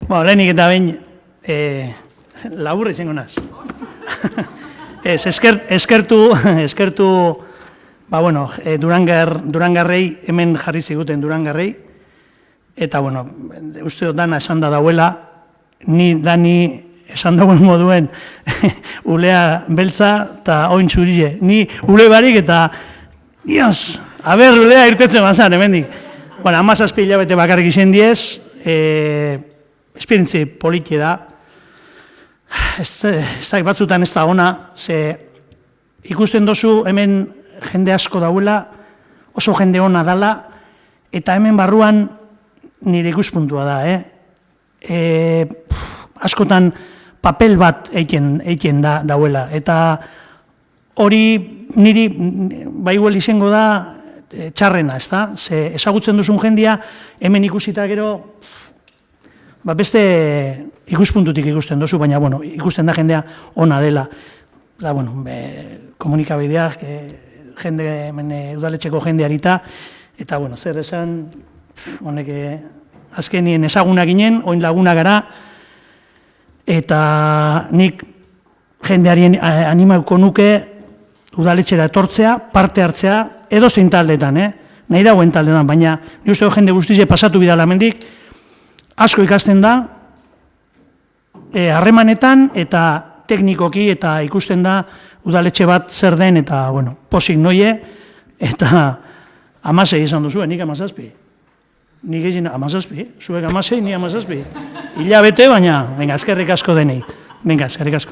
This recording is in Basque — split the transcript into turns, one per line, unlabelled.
Lehenik eta behin, laburra izango naz. Eskertu, Durangarrei, hemen jarri ziguten Durangarrei, eta, uste dut dana esan da dauela, ni esan dauen moduen ulea beltza eta oin zurile. Ni ule barik eta, dios, aber ulea irtetzen bazan, hemendik. 17 hilabete bakarrik izen diez, esperientzi politi da. Ez da, batzutan ez da ona, ze ikusten dozu hemen jende asko dauela, oso jende ona dala, eta hemen barruan nire ikuspuntua da, askotan papel bat eiken dauela, eta hori niri baiguel izango da txarrena, ez da? Ze ezagutzen duzun jendia, hemen ikusita gero, beste ikuspuntutik ikusten duzu, baina ikusten da jendea ona dela. Komunikabideak, udaletxeko jendearita, eta zer esan, honek azkenien ezaguna ginen, oin laguna gara, eta nik jendeari animauko nuke udaletxera etortzea, parte hartzea, edo zein taldetan, nahi dagoen taldetan, baina ni uste jende guztize pasatu bidala mendik, asko ikasten da, harremanetan eta teknikoki eta ikusten da udaletxe bat zer den eta, posik noie, eta 16 izan duzu, nik 17. Nik egin 17, zuek 16, ni 17. Hilabete, baina, eskerrik asko denei. Eskerrik asko.